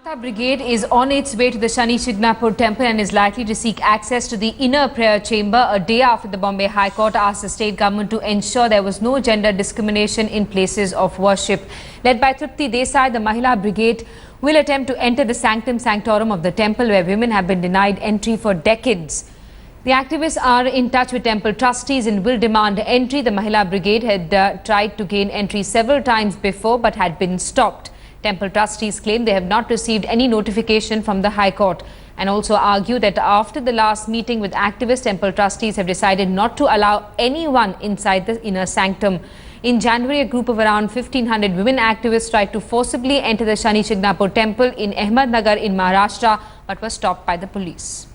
Bhumata Brigade is on its way to the Shani Shignapur temple and is likely to seek access to the inner prayer chamber a day after the Bombay High Court asked the state government to ensure there was no gender discrimination in places of worship. Led by Tripti Desai, the Mahila Brigade will attempt to enter the sanctum sanctorum of the temple where women have been denied entry for decades. The activists are in touch with temple trustees and will demand entry. The Mahila Brigade had tried to gain entry several times before but had been stopped. Temple trustees claim they have not received any notification from the High Court and also argue that after the last meeting with activists, temple trustees have decided not to allow anyone inside the inner sanctum. In January, a group of around 1,500 women activists tried to forcibly enter the Shani Shignapur temple in Ahmednagar in Maharashtra but were stopped by the police.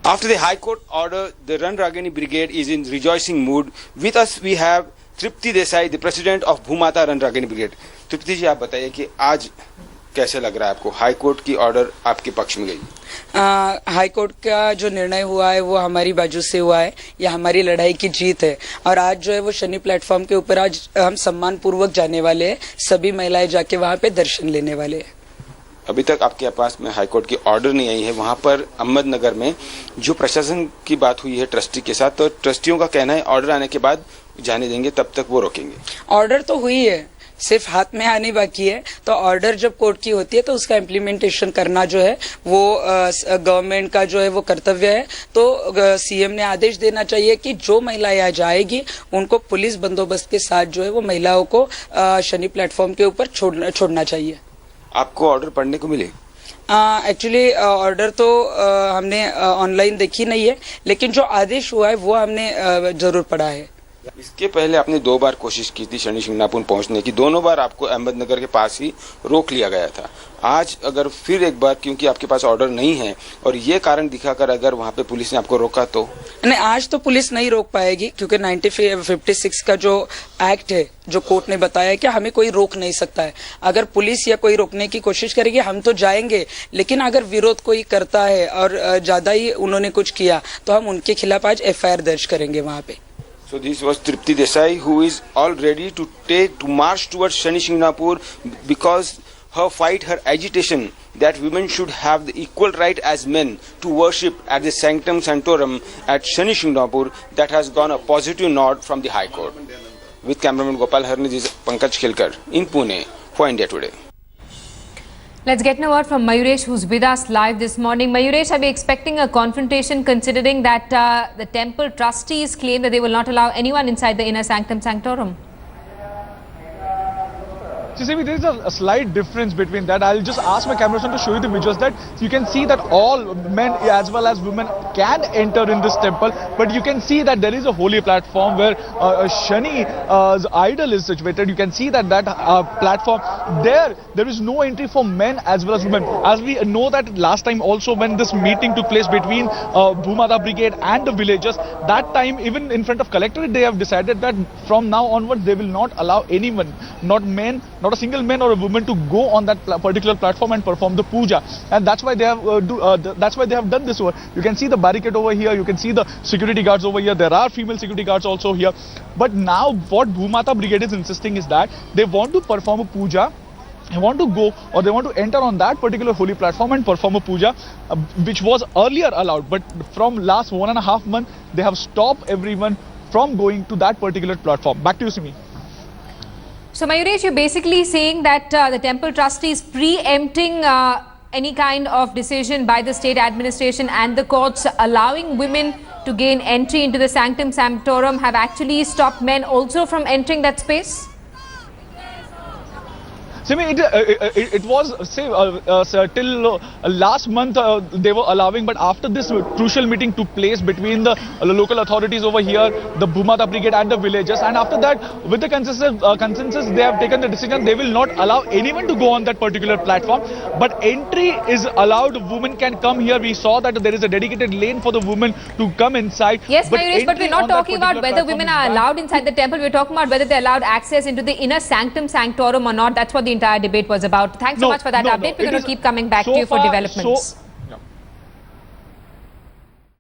After the High Court order, the Ranragini Brigade is in rejoicing mood. With us we have Tripti Desai, the president of Bhumata Ranragini Brigade. Tripti जी, आप बताइए कि आज कैसे लग रहा है आपको? High court की ऑर्डर आपके पक्ष में गई? हाई कोर्ट का जो निर्णय हुआ है वो हमारी बाजू से हुआ है, यह हमारी लड़ाई की जीत है। और आज जो है वो शनि प्लेटफॉर्म के ऊपर आज हम सम्मान पूर्वक जाने वाले हैं, सभी महिलाएं जाके वहाँ पे दर्शन लेने वाले हैं। अभी तक आपके पास में हाई कोर्ट की ऑर्डर नहीं आई है। वहाँ पर अहमदनगर में जो प्रशासन की बात हुई है ट्रस्टी के साथ, तो ट्रस्टियों का कहना है ऑर्डर आने के बाद जाने देंगे, तब तक वो रोकेंगे। ऑर्डर तो हुई है, सिर्फ हाथ में आने बाकी है। तो ऑर्डर जब कोर्ट की होती है तो उसका इम्प्लीमेंटेशन करना जो है वो गवर्नमेंट का जो है वो कर्तव्य है। तो सीएम ने आदेश देना चाहिए कि जो महिला यहाँ जाएगी उनको पुलिस बंदोबस्त के साथ जो है वो महिलाओं को शनि प्लेटफॉर्म के ऊपर छोड़ना चाहिए। आपको ऑर्डर पढ़ने को मिले? एक्चुअली ऑर्डर तो हमने ऑनलाइन देखी नहीं है, लेकिन जो आदेश हुआ है वो हमने जरूर पढ़ा है। इसके पहले आपने 2 बार कोशिश की थी शनि शिंगणापुर पहुंचने की, दोनों बार आपको अहमदनगर के पास ही रोक लिया गया था। आज अगर फिर एक बार, क्योंकि आपके पास ऑर्डर नहीं है और ये कारण दिखाकर अगर वहां पे पुलिस ने आपको रोका तो? नहीं, आज तो पुलिस नहीं रोक पाएगी क्योंकि 1956 का जो एक्ट है, जो कोर्ट ने बताया कि हमें कोई रोक नहीं सकता है। अगर पुलिस या कोई रोकने की कोशिश करेगी हम तो जाएंगे, लेकिन अगर विरोध कोई करता है और ज्यादा ही उन्होंने कुछ किया तो हम उनके खिलाफ आज FIR दर्ज करेंगे वहाँ पे। So this was Tripti Desai, who is all ready to march towards Shani Shignapur because her fight, her agitation that women should have the equal right as men to worship at the Sanctum Sanctorum at Shani Shignapur, that has gone a positive nod from the High Court. With cameraman Gopal Harne, this is Pankaj Khilkar in Pune for India Today. Let's get now word from Mayuresh, who's with us live this morning. Mayuresh, are we expecting a confrontation considering that the temple trustees claim that they will not allow anyone inside the inner sanctum sanctorum? See, there is a slight difference between that. I'll just ask my cameraman to show you the visuals that you can see that all men as well as women can enter in this temple, but you can see that there is a holy platform where Shani's idol is situated. You can see that platform there is no entry for men as well as women. As we know that last time also when this meeting took place between Bhumata Brigade and the villagers, that time even in front of collectorate they have decided that from now onwards they will not allow anyone, not men, not a single man or a woman, to go on that particular platform and perform the puja, and that's why they have done this over. You can see the barricade over here, you can see the security guards over here, there are female security guards also here. But now what Bhumata Brigade is insisting is that they want to perform a puja, they want to go or they want to enter on that particular holy platform and perform a puja, which was earlier allowed, but from last 1.5 months they have stopped everyone from going to that particular platform. Back to you, Simi. So Mayuresh, you're basically saying that the temple trustees preempting any kind of decision by the state administration and the courts allowing women to gain entry into the sanctum sanctorum have actually stopped men also from entering that space? It was till last month they were allowing, but after this crucial meeting took place between the local authorities over here, the Bhumata Brigade and the villagers, and after that with the consensus they have taken the decision they will not allow anyone to go on that particular platform, but entry is allowed. Women can come here. We saw that there is a dedicated lane for the women to come inside. Yes, Mayuresh, but we're not talking about whether women are allowed inside the temple. We're talking about whether they're allowed access into the inner sanctum sanctorum or not. That's what the entire debate was about. Thanks so much for that update. We're going to keep coming back to you for developments.